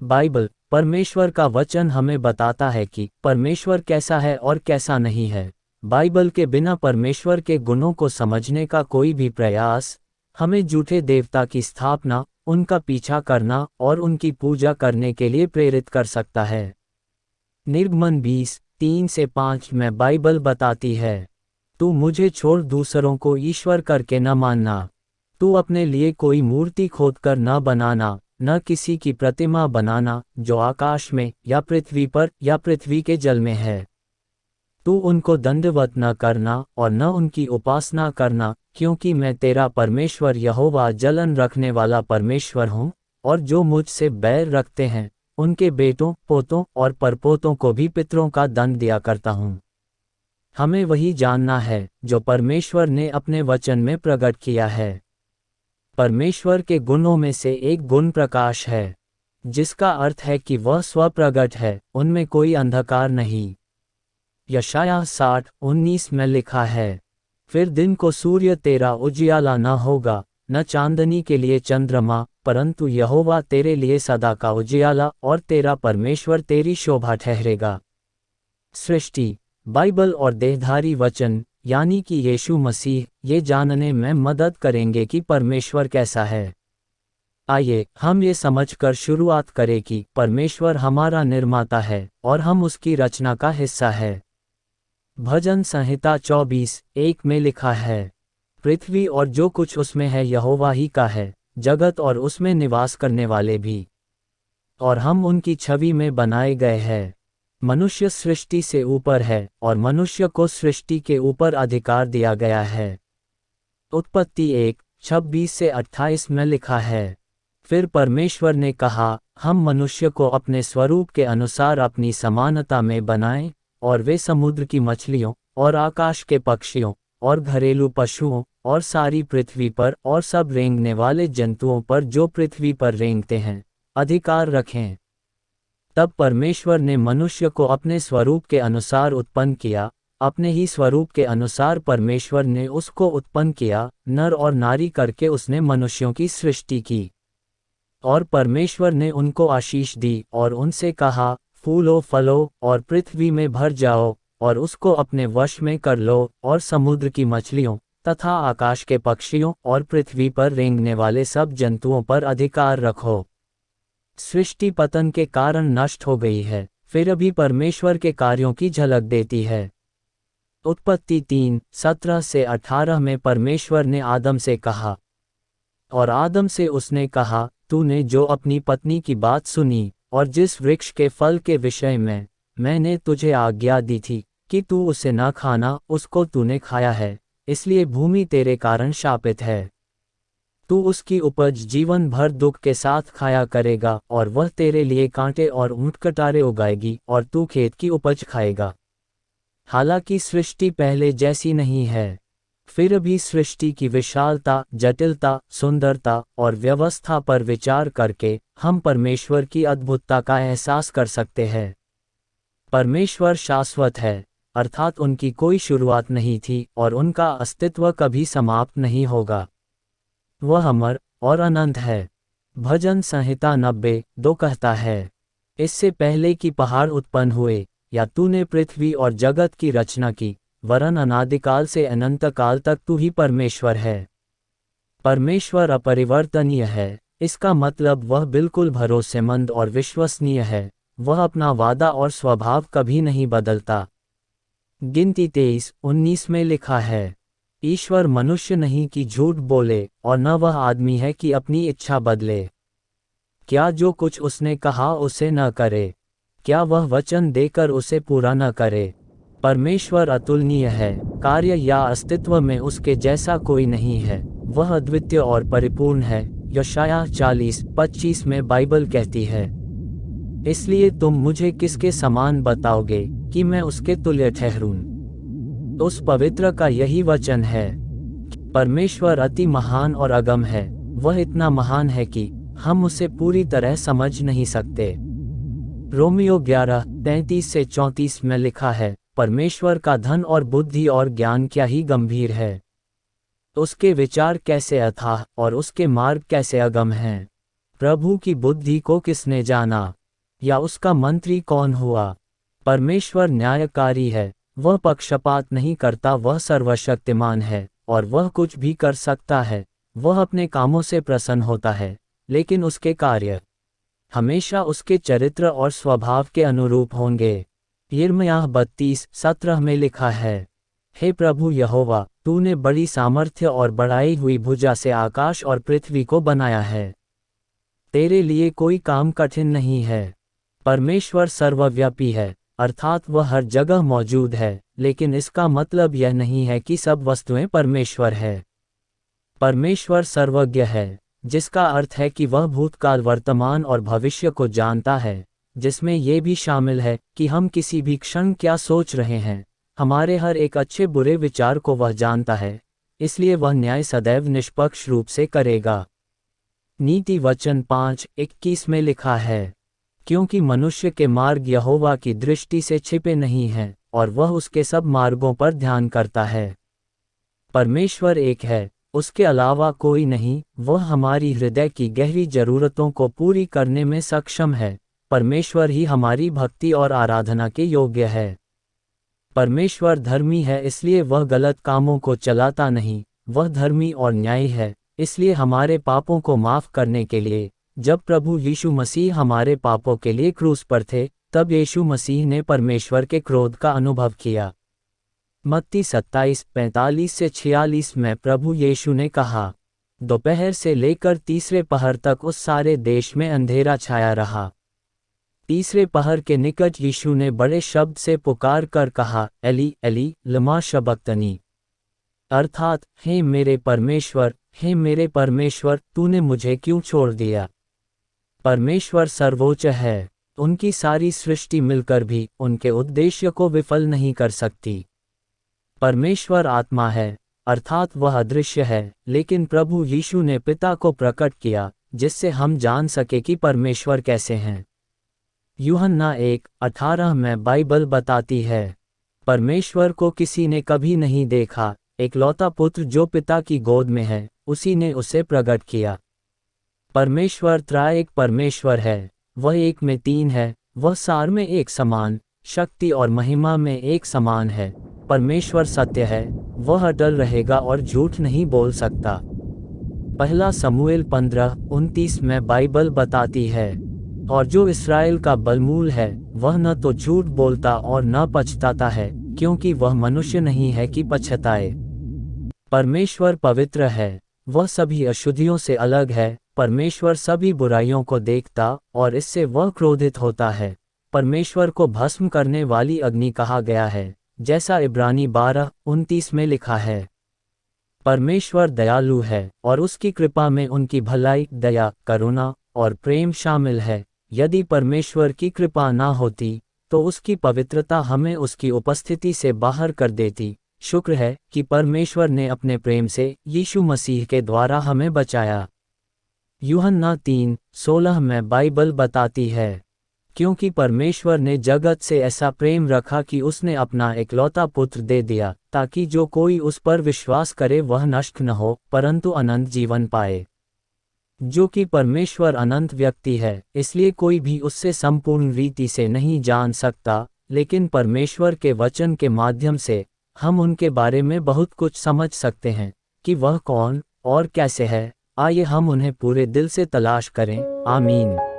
Bible, परमेश्वर का वचन हमें बताता है कि परमेश्वर कैसा है और कैसा नहीं है। बाइबल के बिना परमेश्वर के गुणों को समझने का कोई भी प्रयास हमें झूठे देवता की स्थापना, उनका पीछा करना और उनकी पूजा करने के लिए प्रेरित कर सकता है। निर्गमन 20:3-5 में बाइबल बताती है, तू मुझे छोड़ दूसरों को ईश्वर करके न मानना। तू अपने लिए कोई मूर्ति खोदकर न बनाना, न किसी की प्रतिमा बनाना जो आकाश में या पृथ्वी पर या पृथ्वी के जल में है। तू उनको दंडवत न करना और न उनकी उपासना करना, क्योंकि मैं तेरा परमेश्वर यहोवा जलन रखने वाला परमेश्वर हूँ, और जो मुझसे बैर रखते हैं उनके बेटों, पोतों और परपोतों को भी पितरों का दंड दिया करता हूँ। हमें वही जानना है जो परमेश्वर ने अपने वचन में प्रकट किया है। परमेश्वर के गुणों में से एक गुण प्रकाश है, जिसका अर्थ है कि वह स्वप्रगट है, उनमें कोई अंधकार नहीं। यशायाह 60:19 में लिखा है, फिर दिन को सूर्य तेरा उजियाला न होगा, न चांदनी के लिए चंद्रमा, परंतु यहोवा तेरे लिए सदा का उजियाला और तेरा परमेश्वर तेरी शोभा ठहरेगा। सृष्टि, बाइबल और देहधारी वचन यानी कि यीशु मसीह ये जानने में मदद करेंगे कि परमेश्वर कैसा है। आइए हम ये समझकर शुरुआत करें कि परमेश्वर हमारा निर्माता है और हम उसकी रचना का हिस्सा है। भजन संहिता 24:1 में लिखा है, पृथ्वी और जो कुछ उसमें है यहोवा ही का है, जगत और उसमें निवास करने वाले भी, और हम उनकी छवि में बनाए गए हैं। मनुष्य सृष्टि से ऊपर है और मनुष्य को सृष्टि के ऊपर अधिकार दिया गया है। उत्पत्ति 1:26-28 में लिखा है, फिर परमेश्वर ने कहा, हम मनुष्य को अपने स्वरूप के अनुसार अपनी समानता में बनाएं, और वे समुद्र की मछलियों और आकाश के पक्षियों और घरेलू पशुओं और सारी पृथ्वी पर और सब रेंगने वाले जंतुओं पर जो पृथ्वी पर रेंगते हैं अधिकार रखें। तब परमेश्वर ने मनुष्य को अपने स्वरूप के अनुसार उत्पन्न किया, अपने ही स्वरूप के अनुसार परमेश्वर ने उसको उत्पन्न किया, नर और नारी करके उसने मनुष्यों की सृष्टि की। और परमेश्वर ने उनको आशीष दी और उनसे कहा, फूलो फलो और पृथ्वी में भर जाओ और उसको अपने वश में कर लो, और समुद्र की मछलियों तथा आकाश के पक्षियों और पृथ्वी पर रेंगने वाले सब जंतुओं पर अधिकार रखो। सृष्टि पतन के कारण नष्ट हो गई है, फिर अभी परमेश्वर के कार्यों की झलक देती है। उत्पत्ति 3:17-18 में परमेश्वर ने आदम से कहा, और आदम से उसने कहा, तूने जो अपनी पत्नी की बात सुनी और जिस वृक्ष के फल के विषय में मैंने तुझे आज्ञा दी थी कि तू उसे न खाना, उसको तूने खाया है, इसलिए भूमि तेरे कारण शापित है। तू उसकी उपज जीवन भर दुख के साथ खाया करेगा, और वह तेरे लिए कांटे और ऊंट-कटारे उगाएगी, और तू खेत की उपज खाएगा। हालांकि सृष्टि पहले जैसी नहीं है, फिर भी सृष्टि की विशालता, जटिलता, सुंदरता और व्यवस्था पर विचार करके हम परमेश्वर की अद्भुतता का एहसास कर सकते हैं। परमेश्वर शाश्वत है, अर्थात उनकी कोई शुरुआत नहीं थी और उनका अस्तित्व कभी समाप्त नहीं होगा। वह अमर और अनंत है। भजन संहिता 90:2 कहता है, इससे पहले कि पहाड़ उत्पन्न हुए या तूने पृथ्वी और जगत की रचना की, वरन अनादिकाल से अनंत काल तक तू ही परमेश्वर है। परमेश्वर अपरिवर्तनीय है, इसका मतलब वह बिल्कुल भरोसेमंद और विश्वसनीय है। वह अपना वादा और स्वभाव कभी नहीं बदलता। गिनती 23:19 में लिखा है, ईश्वर मनुष्य नहीं कि झूठ बोले, और न वह आदमी है कि अपनी इच्छा बदले। क्या जो कुछ उसने कहा उसे न करे? क्या वह वचन देकर उसे पूरा न करे? परमेश्वर अतुलनीय है, कार्य या अस्तित्व में उसके जैसा कोई नहीं है। वह अद्वितीय और परिपूर्ण है। यशायाह 40:25 में बाइबल कहती है, इसलिए तुम मुझे किसके समान बताओगे कि मैं उसके तुल्य ठहरूं? उस पवित्र का यही वचन है। परमेश्वर अति महान और अगम है। वह इतना महान है कि हम उसे पूरी तरह समझ नहीं सकते। रोमियो 11:33-34 में लिखा है, परमेश्वर का धन और बुद्धि और ज्ञान क्या ही गंभीर है। उसके विचार कैसे अथाह और उसके मार्ग कैसे अगम हैं। प्रभु की बुद्धि को किसने जाना, या उसका मंत्री कौन हुआ। परमेश्वर न्यायकारी है, वह पक्षपात नहीं करता, वह सर्वशक्तिमान है और वह कुछ भी कर सकता है। वह अपने कामों से प्रसन्न होता है, लेकिन उसके कार्य हमेशा उसके चरित्र और स्वभाव के अनुरूप होंगे। यिर्मयाह 32:17 में लिखा है, हे प्रभु यहोवा, तूने बड़ी सामर्थ्य और बढ़ाई हुई भुजा से आकाश और पृथ्वी को बनाया है। तेरे लिए कोई काम कठिन नहीं है। परमेश्वर सर्वव्यापी है, अर्थात वह हर जगह मौजूद है, लेकिन इसका मतलब यह नहीं है कि सब वस्तुएं परमेश्वर है। परमेश्वर सर्वज्ञ है, जिसका अर्थ है कि वह भूतकाल, वर्तमान और भविष्य को जानता है, जिसमें यह भी शामिल है कि हम किसी भी क्षण क्या सोच रहे हैं। हमारे हर एक अच्छे बुरे विचार को वह जानता है, इसलिए वह न्याय सदैव निष्पक्ष रूप से करेगा। नीति वचन 5:21 में लिखा है, क्योंकि मनुष्य के मार्ग यहोवा की दृष्टि से छिपे नहीं हैं, और वह उसके सब मार्गों पर ध्यान करता है। परमेश्वर एक है, उसके अलावा कोई नहीं। वह हमारी हृदय की गहरी जरूरतों को पूरी करने में सक्षम है। परमेश्वर ही हमारी भक्ति और आराधना के योग्य है। परमेश्वर धर्मी है, इसलिए वह गलत कामों को चलाता नहीं। वह धर्मी और न्यायी है, इसलिए हमारे पापों को माफ करने के लिए जब प्रभु यीशु मसीह हमारे पापों के लिए क्रूस पर थे, तब यीशु मसीह ने परमेश्वर के क्रोध का अनुभव किया। मत्ती 27:45-46 में प्रभु यीशु ने कहा, दोपहर से लेकर तीसरे पहर तक उस सारे देश में अंधेरा छाया रहा। तीसरे पहर के निकट यीशु ने बड़े शब्द से पुकार कर कहा, एली एली लमा शबक्तनी, अर्थात हे मेरे परमेश्वर, हे मेरे परमेश्वर, तूने मुझे क्यों छोड़ दिया। परमेश्वर सर्वोच्च है, उनकी सारी सृष्टि मिलकर भी उनके उद्देश्य को विफल नहीं कर सकती। परमेश्वर आत्मा है, अर्थात वह अदृश्य है, लेकिन प्रभु यीशु ने पिता को प्रकट किया, जिससे हम जान सके कि परमेश्वर कैसे हैं। यूहन्ना 1:18 में बाइबल बताती है, परमेश्वर को किसी ने कभी नहीं देखा, एकलौता पुत्र जो पिता की गोद में है, उसी ने उसे प्रकट किया। परमेश्वर त्राएक परमेश्वर है, वह एक में तीन है, वह सार में एक समान, शक्ति और महिमा में एक समान है। परमेश्वर सत्य है, वह अटल रहेगा और झूठ नहीं बोल सकता। पहला शमूएल 15:29 में बाइबल बताती है, और जो इस्राएल का बलमूल है, वह न तो झूठ बोलता और न पछताता है, क्योंकि वह मनुष्य नहीं है कि पछताए। परमेश्वर पवित्र है, वह सभी अशुद्धियों से अलग है। परमेश्वर सभी बुराइयों को देखता और इससे वह क्रोधित होता है। परमेश्वर को भस्म करने वाली अग्नि कहा गया है, जैसा इब्रानी 12:29 में लिखा है। परमेश्वर दयालु है और उसकी कृपा में उनकी भलाई, दया, करुणा और प्रेम शामिल है। यदि परमेश्वर की कृपा ना होती, तो उसकी पवित्रता हमें उसकी उपस्थिति से बाहर कर देती। शुक्र है कि परमेश्वर ने अपने प्रेम से यीशु मसीह के द्वारा हमें बचाया। यूहन्ना 3:16 में बाइबल बताती है, क्योंकि परमेश्वर ने जगत से ऐसा प्रेम रखा कि उसने अपना एकलौता पुत्र दे दिया, ताकि जो कोई उस पर विश्वास करे वह नष्ट न हो, परंतु अनंत जीवन पाए। जो कि परमेश्वर अनंत व्यक्ति है, इसलिए कोई भी उससे संपूर्ण रीति से नहीं जान सकता, लेकिन परमेश्वर के वचन के माध्यम से हम उनके बारे में बहुत कुछ समझ सकते हैं कि वह कौन और कैसे है। आइए हम उन्हें पूरे दिल से तलाश करें। आमीन।